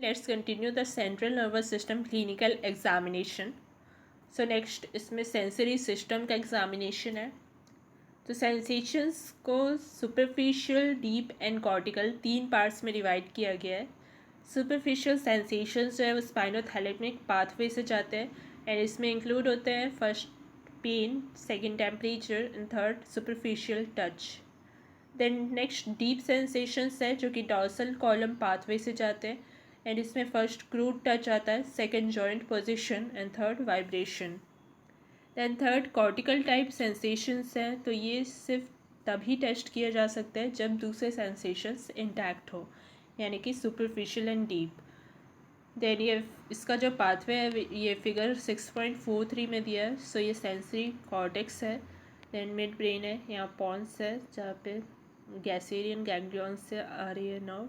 Let's continue the central nervous system clinical examination. So next इसमें sensory system का examination है. तो sensations को superficial, deep and cortical 3 parts में divide किया गया है. Superficial sensations जो है वो spinothalamic pathway से जाते हैं and इसमें include होते हैं first pain, second temperature and third superficial touch. Then next deep sensations है जो कि डॉर्सल कॉलम पाथवे से जाते हैं एंड इसमें फर्स्ट क्रूड टच आता है, second joint position and third vibration. Then third cortical type sensations हैं, तो ये सिर्फ तभी टेस्ट किया जा सकता है जब दूसरे सेंसेशंस इंटैक्ट हो, यानी कि सुपरफिशियल एंड डीप. देन ये इसका जो पाथवे है ये फिगर 6.43 में दिया है. सो ये सेंसरी कॉर्टेक्स है. देन मिड ब्रेन है, यहाँ पॉन्स है जहाँ पे गैसेरियन गैंग्लियन से आ रही है नर्व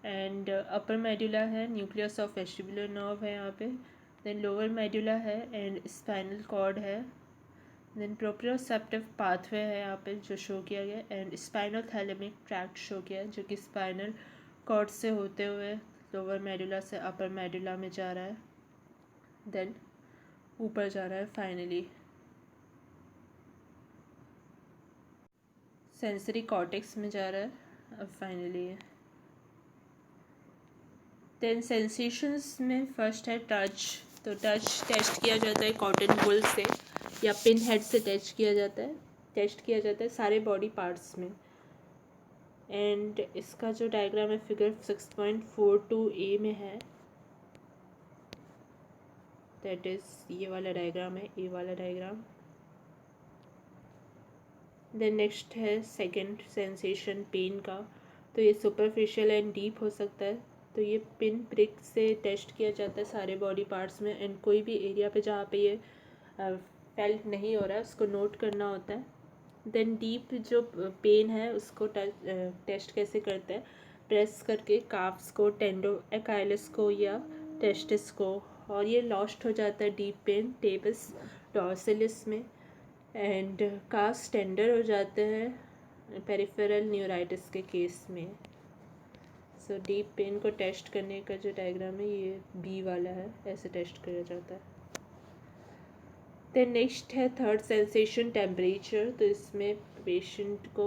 एंड अपर मेडुला है, न्यूक्लियस ऑफ वेस्टिबुलर नर्व है यहाँ पे. देन लोअर मेडुला है एंड स्पाइनल कॉर्ड है. देन प्रोप्रियोसेप्टिव पाथवे है यहाँ पे जो शो किया गया एंड स्पाइनोथैलेमिक ट्रैक्ट शो किया है जो कि स्पाइनल कॉर्ड से होते हुए लोअर मेडुला से अपर मेडुला में जा रहा है, देन ऊपर जा रहा है फाइनली सेंसरी कॉर्टेक्स में जा रहा है अब फाइनली. देन सेंसेशंस में फर्स्ट है टच. तो टच टेस्ट किया जाता है कॉटन वूल से या पिन हेड से टेस्ट किया जाता है सारे बॉडी पार्ट्स में. एंड इसका जो डायग्राम है फिगर 6.42A में है, दैट इज़ ये वाला डायग्राम है, ए वाला डायग्राम. देन नेक्स्ट है सेकंड सेंसेशन पेन का. तो ये सुपरफिशियल एंड डीप हो सकता है. तो ये पिन प्रिक से टेस्ट किया जाता है सारे बॉडी पार्ट्स में एंड कोई भी एरिया पे जहाँ पे ये फेल्ट नहीं हो रहा है उसको नोट करना होता है. देन डीप जो पेन है उसको टेस्ट कैसे करते हैं, प्रेस करके काफ्स को, टेंडो एकाइलिस को या टेस्टिस को, और ये लॉस्ट हो जाता है डीप पेन टेबस डॉर्सिलिस में एंड काफ्स टेंडर हो जाते हैं पेरिफेरल न्यूराइटिस के केस में. सो डीप पेन को टेस्ट करने का जो डायग्राम है ये बी वाला है, ऐसे टेस्ट किया जाता है. देन नेक्स्ट है थर्ड सेंसेशन टेम्परेचर. तो इसमें पेशेंट को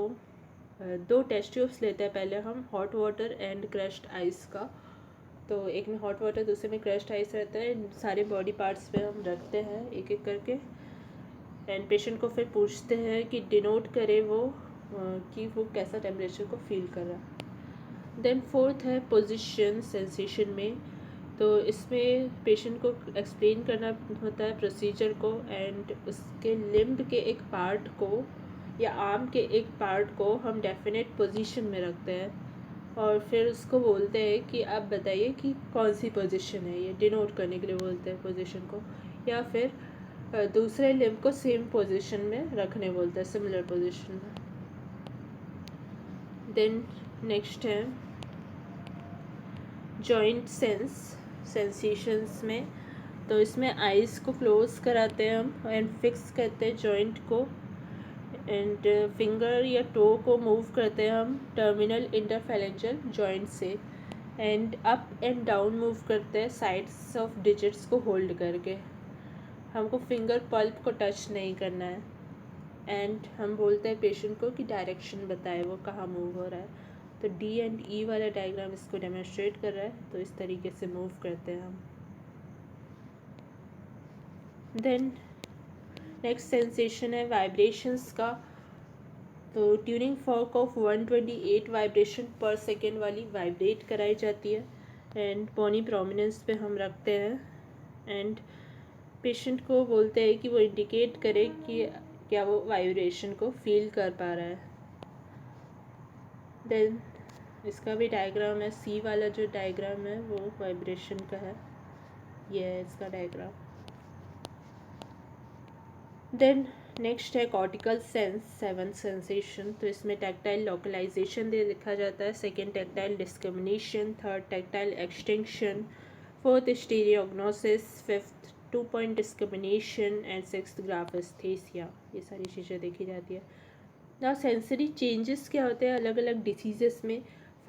2 टेस्ट ट्यूब्स लेते हैं पहले हम, hot water and crushed ice का. तो एक में हॉट वाटर दूसरे में क्रश्ड आइस रहता है. सारे बॉडी पार्ट्स पे हम रखते हैं एक एक करके एंड पेशेंट को फिर पूछते हैं कि डिनोट करे वो कि वो कैसा टेम्परेचर को फील कर रहा है. देन फोर्थ है पोजीशन सेंसेशन में. तो इसमें पेशेंट को एक्सप्लेन करना होता है प्रोसीजर को एंड उसके लिम्ब के एक पार्ट को या आर्म के एक पार्ट को हम डेफिनेट पोजीशन में रखते हैं और फिर उसको बोलते हैं कि आप बताइए कि कौन सी पोजीशन है. ये डिनोट करने के लिए बोलते हैं पोजीशन को, या फिर दूसरे लिम्ब को सेम पोजीशन में रखने बोलते हैं, सिमिलर पोजीशन में. देन नेक्स्ट है जॉइंट सेंसेशंस में. तो इसमें आइज़ को क्लोज कराते हैं हम एंड फिक्स करते हैं जॉइंट को एंड फिंगर या टो को मूव करते हैं हम टर्मिनल इंटरफेरेंजियल जॉइंट से and up and down move करते हैं साइड्स ऑफ डिजिट्स को होल्ड करके. हमको फिंगर पल्प को टच नहीं करना है एंड हम बोलते हैं पेशेंट को कि डायरेक्शन बताए वो कहाँ मूव हो रहा है. तो डी एंड ई वाला डायग्राम इसको डेमोन्स्ट्रेट कर रहा है. तो इस तरीके से मूव करते हैं हम. देन नेक्स्ट सेंसेशन है वाइब्रेशंस का. तो ट्यूनिंग फॉर्क ऑफ 128 वाइब्रेशन पर सेकेंड वाली वाइब्रेट कराई जाती है एंड पोनी प्रोमिनेंस पे हम रखते हैं एंड पेशेंट को बोलते हैं कि वो इंडिकेट करे कि क्या वो वाइब्रेशन को फील कर पा रहा है. देन इसका भी डायग्राम है, सी वाला जो डायग्राम है वो वाइब्रेशन का है, ये है इसका डायग्राम. देन नेक्स्ट है कॉर्टिकल सेंस 7 सेंसेशन. तो इसमें टैक्टाइल लोकलाइजेशन दे लिखा जाता है, second tactile discrimination, third tactile extinction, fourth stereognosis, fifth 2 point discrimination and sixth graphesthesia. ये सारी चीज़ें देखी जाती है. ना सेंसरी चेंजेस क्या होते हैं अलग अलग डिसीजेस में.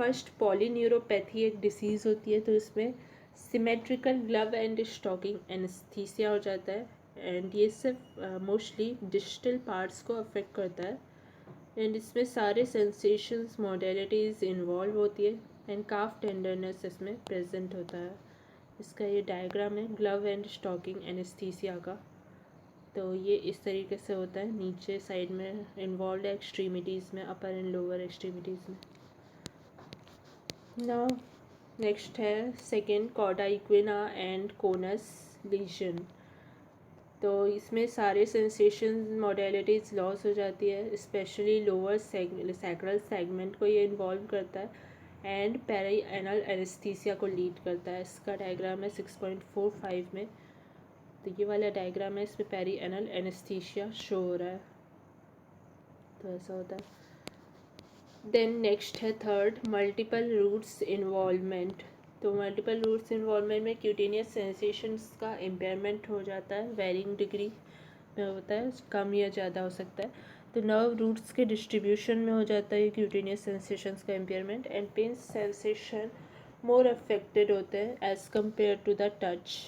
फर्स्ट पॉलीन्यूरोपैथी एक डिसीज़ होती है, तो इसमें symmetrical glove and stocking anaesthesia हो जाता है एंड ये सिर्फ मोस्टली डिस्टल पार्ट्स को अफेक्ट करता है एंड इसमें सारे सेंसेशंस मॉडलिटीज़ इन्वॉल्व होती है एंड काफ टेंडरनेस इसमें प्रेजेंट होता है। इसका ये डायग्राम है ग्लव एंड स्टॉकिंग एनेस्थीसिया का। तो ये इस तरीके से होता है, नीचे साइड में इन्वॉल्व है एक्सट्रीमिटीज़ में, अपर एंड लोअर एक्सट्रीमिटीज़ में। नाउ नेक्स्ट है second cauda equina and conus lesion. तो इसमें सारे सेंसेशन मॉडलिटीज़ लॉस हो जाती है, स्पेशली लोअर सैक्रल सेगमेंट को ये इन्वॉल्व करता है एंड पेरिएनल एनेस्थीसिया को लीड करता है। इसका डायग्राम है 6.45 में। तो ये वाला डायग्राम है, इसमें पेरिएनल एनेस्थीसिया शो हो रहा है, तो ऐसा होता है। देन नेक्स्ट है थर्ड मल्टीपल रूट्स इन्वॉल्वमेंट। तो मल्टीपल रूट्स इन्वॉल्वमेंट में क्यूटेनियस सेंसेशंस का इम्पेयरमेंट हो जाता है, वेरिंग डिग्री में होता है, कम या ज़्यादा हो सकता है। तो नर्व रूट्स के डिस्ट्रीब्यूशन में हो जाता है क्यूटेनियस सेंसेशंस का impairment and pain sensation more affected होते हैं as compare to the touch.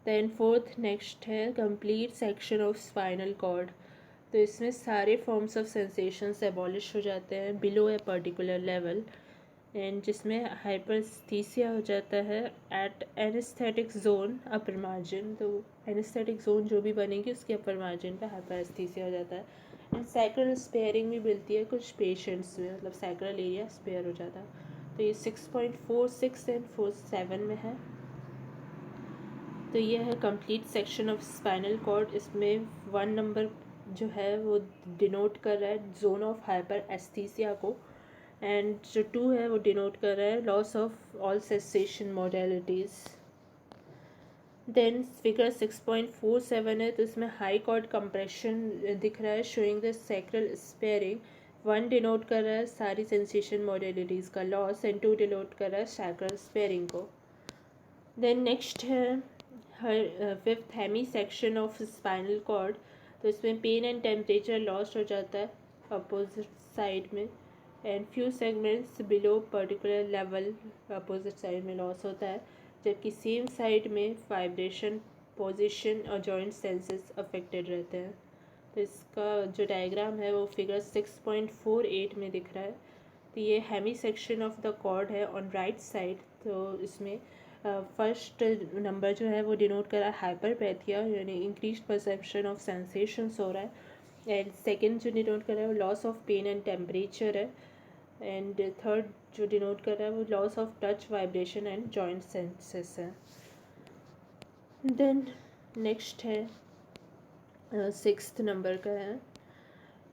Then fourth next है complete section of spinal cord. तो इसमें सारे फॉर्म्स ऑफ सेंसेशंस एबॉलिश हो जाते हैं below a particular level and जिसमें हाइपरस्थीसिया हो जाता है एट एनेस्थेटिक जोन अपर मार्जिन। तो एनेस्थेटिक जोन जो भी बनेगी उसके अपर मार्जिन पे हाइपरस्थीसिया हो जाता है एंड सैक्रल स्पेयरिंग भी मिलती है कुछ पेशेंट्स में, मतलब सैक्रल एरिया स्पेयर हो जाता है। तो ये 6.46 एंड 47 में है। तो ये है complete section of spinal cord. इसमें 1 नंबर जो है वो डिनोट कर रहा है जोन ऑफ हाइपर एस्थीसिया को एंड जो 2 है वो डिनोट कर रहा है loss of all sensation modalities. Then figure 6.47 है, तो इसमें हाई कॉर्ड कंप्रेशन दिख रहा है showing the sacral sparing. 1 denote कर रहा है सारी सेंसेशन मॉडलिटीज़ का लॉस एंड 2 डिनोट कर रहा है सैक्रल स्पेयरिंग को। देन नेक्स्ट है fifth hemi section of spinal cord. तो इसमें पेन एंड टेम्परेचर लॉस हो जाता है अपोजिट साइड में and few segments below particular level opposite side में लॉस होता है, जबकि सेम साइड में वाइब्रेशन पोजीशन और जॉइंट सेंसेस अफेक्टेड रहते हैं। तो इसका जो डायग्राम है वो फिगर 6.48 में दिख रहा है। तो ये hemi section of the cord है ऑन राइट साइड। तो इसमें फर्स्ट नंबर जो है वो डिनोट करा हाइपरपैथिया यानी इंक्रीज परसेप्शन ऑफ सेंसेशंस हो रहा है एंड सेकंड जो डिनोट कर रहा है वो loss of pain and temperature है एंड थर्ड जो डिनोट कर रहा है वो loss of touch vibration and joint senses है। देन नेक्स्ट है 6th नंबर का है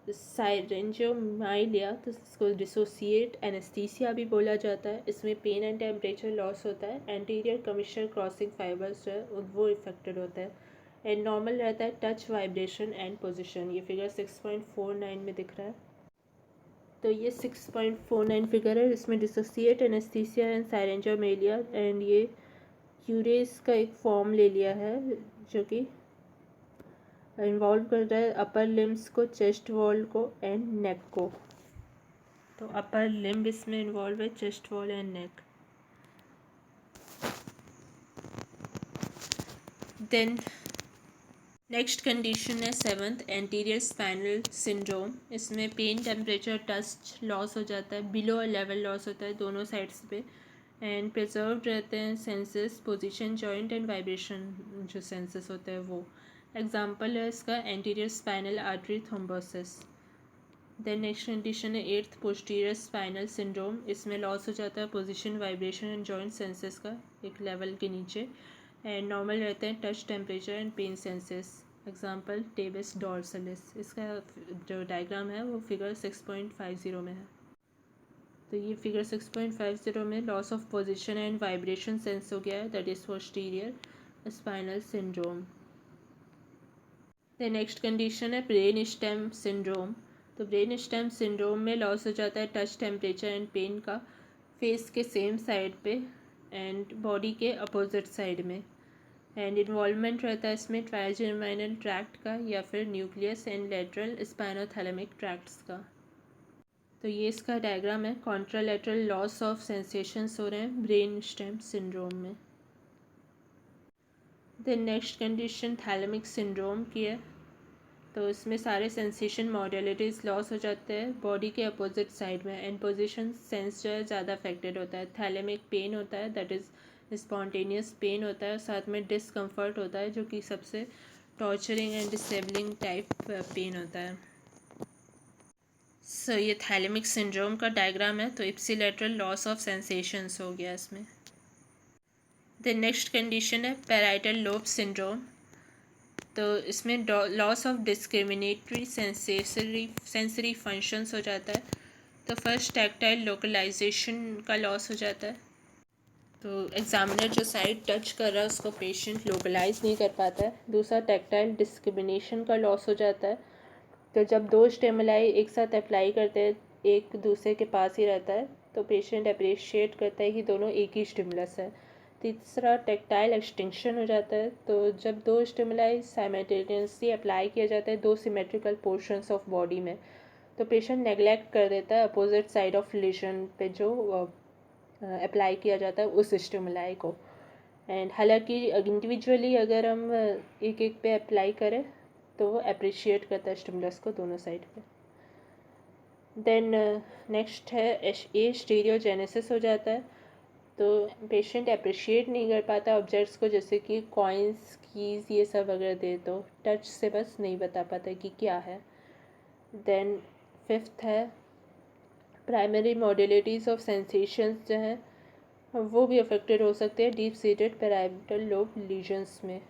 साइरेंजियोमाइलिया। तो इसको डिसोसिएट एनेस्थीसिया भी बोला जाता है। इसमें पेन एंड टेम्परेचर लॉस होता है, एंटीरियर कमिशनल क्रॉसिंग फाइबर्स जो है वो इफेक्टेड होता है एंड नॉर्मल रहता है टच वाइब्रेशन एंड पोजीशन। ये फिगर 6.49 में दिख रहा है। तो ये 6.49 फिगर है, इसमें डिसोसिएट एनेस्थीसिया एंड साइरेंजियोमाइलिया एंड ये क्यूरेस का एक फॉर्म ले लिया है जो कि इन्वॉल्व कर रहा है अपर लिम्स को, चेस्ट वॉल को एंड नेक को। तो अपर लिम्ब इसमें इन्वॉल्व है, chest wall and neck. Then next condition है 7th एंटीरियर स्पाइनल सिंड्रोम। इसमें पेन टेम्परेचर टच लॉस हो जाता है, बिलो लेवल लॉस होता है दोनों साइड्स पे एंड प्रिजर्व रहते हैं senses, position, joint and vibration जो सेंसेस होते हैं वो। एग्जांपल है इसका anterior spinal artery thrombosis. Then next condition है 8th पोस्टीरियर स्पाइनल सिंड्रोम। इसमें लॉस हो जाता है position, vibration and joint senses का एक लेवल के नीचे एंड नॉर्मल रहते हैं touch, temperature and pain senses. Example tabes dorsalis. इसका जो डायग्राम है वो फिगर 6.50 में है। तो ये फिगर 6.50 में loss of position and vibration sense हो गया है, that is posterior spinal syndrome. The next condition है ब्रेन स्टेम सिंड्रोम। तो ब्रेन स्टेम सिंड्रोम में लॉस हो जाता है टच, टेम्परेचर एंड पेन का फेस के सेम साइड पे एंड बॉडी के अपोजिट साइड में एंड इन्वॉल्वमेंट रहता है इसमें ट्राइजेमिनल ट्रैक्ट का या फिर nucleus and lateral spinothalamic tracts का। तो ये इसका डायग्राम है। कॉन्ट्रालेटरल लॉस ऑफ सेंसेशंस हो रहे हैं ब्रेन स्टेम सिंड्रोम में। Then next condition thalamic syndrome की है। तो इसमें सारे सेंसेशन मॉडलिटीज़ लॉस हो जाते हैं बॉडी के अपोजिट साइड में, एंड पोजीशन सेंस जो है ज़्यादा अफेक्टेड होता है। थैलेमिक पेन होता है, दैट इज़ स्पॉन्टेनियस पेन होता है, साथ में डिसकम्फर्ट होता है जो कि सबसे torturing and disabling type pain होता है। सो ये थैलेमिक सिंड्रोम का डायग्राम है। तो इप्सिलेटरल लॉस ऑफ सेंसेशंस हो गया इसमें। द नेक्स्ट कंडीशन है पैराइटल लोब सिंड्रोम। तो इसमें loss of discriminatory sensory functions हो जाता है। तो फर्स्ट टैक्टाइल लोकलाइजेशन का लॉस हो जाता है। तो एग्जामिनर जो साइड टच कर रहा है उसको पेशेंट लोकलाइज नहीं कर पाता है। दूसरा टैक्टाइल डिस्क्रिमिनेशन का लॉस हो जाता है। तो जब दो स्टिमुलाई एक साथ अप्लाई करते हैं, एक दूसरे के पास ही रहता है, तो पेशेंट अप्रिशिएट करता है कि दोनों एक ही स्टिमुलस है। तीसरा टैक्टाइल एक्सटिंक्शन हो जाता है। तो जब दो स्टिमुलाई साइमल्टेनियसली अप्लाई किया जाता है दो सिमेट्रिकल पोर्शंस ऑफ बॉडी में, तो पेशेंट नेग्लेक्ट कर देता है अपोजिट साइड ऑफ लीजन पे जो अप्लाई किया जाता है उस स्टिमुलाई को। एंड हालांकि इंडिविजुअली अगर हम एक एक पे अप्लाई करें तो वो अप्रिशिएट करता है स्टिमुलस को दोनों साइड पे। देन नेक्स्ट है ए स्टीरियोजेनेसिस हो जाता है। तो पेशेंट अप्रिशिएट नहीं कर पाता ऑब्जेक्ट्स को, जैसे कि कॉइन्स, कीज़, ये सब अगर दे तो टच से बस नहीं बता पाता कि क्या है। देन फिफ्थ है प्राइमरी मॉडलिटीज़ ऑफ सेंसेशंस जो हैं वो भी अफेक्टेड हो सकते हैं deep seated parietal lobe lesions में।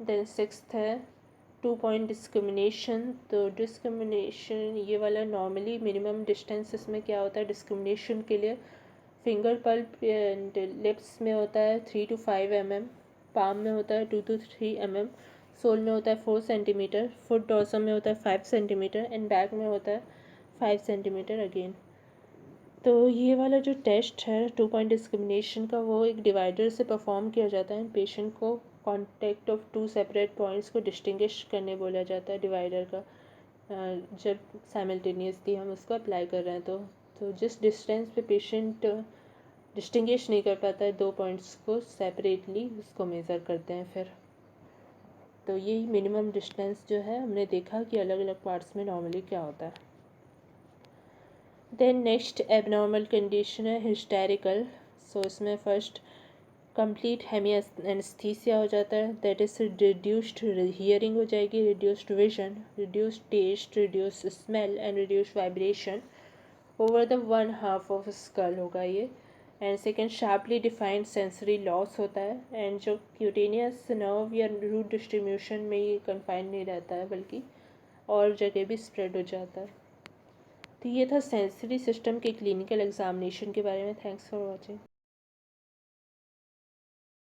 देन सिक्स्थ है 2 पॉइंट डिस्क्रिमिनेशन। तो डिस्क्रिमिनेशन ये वाला नॉर्मली मिनिमम डिस्टेंस इसमें क्या होता है डिस्क्रिमिनेशन के लिए, फिंगर पल्प एंड लिप्स में होता है 3 to 5 mm, पाम में होता है 2 to 3 mm, सोल में होता है 4 सेंटीमीटर, फुट डॉर्सम में होता है 5 सेंटीमीटर, एंड बैक में होता है 5 सेंटीमीटर अगेन। तो ये वाला जो टेस्ट है 2 पॉइंट डिस्क्रिमिनेशन का वो एक डिवाइडर से परफॉर्म किया जाता है। पेशेंट को कॉन्टेक्ट ऑफ 2 सेपरेट पॉइंट्स को डिस्टिंग्विश करने बोला जाता है डिवाइडर का, जब साइमल्टेनियसली हम उसको अप्लाई कर रहे हैं। तो जिस डिस्टेंस पे पेशेंट डिस्टिंग्विश नहीं कर पाता है दो पॉइंट्स को सेपरेटली, उसको मेज़र करते हैं फिर। तो यही मिनिमम डिस्टेंस जो है हमने देखा कि अलग अलग पार्ट्स में नॉर्मली क्या होता है। देन नेक्स्ट एबनॉर्मल कंडीशन है हिस्टेरिकल। सो इसमें फर्स्ट कंप्लीट हेमी एनेस्थीसिया हो जाता है, दैट इज़ रिड्यूस्ड हियरिंग हो जाएगी, reduced vision, reduced taste, reduced smell and reduced vibration over the 1/2 of skull होगा ये। And second sharply defined sensory loss होता है, एंड जो क्यूटेनियस नर्व या रूट डिस्ट्रीब्यूशन में ये कन्फाइंड नहीं रहता है बल्कि और जगह भी स्प्रेड हो जाता है। तो ये था सेंसरी सिस्टम के क्लिनिकल एग्जामिनेशन के बारे में। Thanks for watching.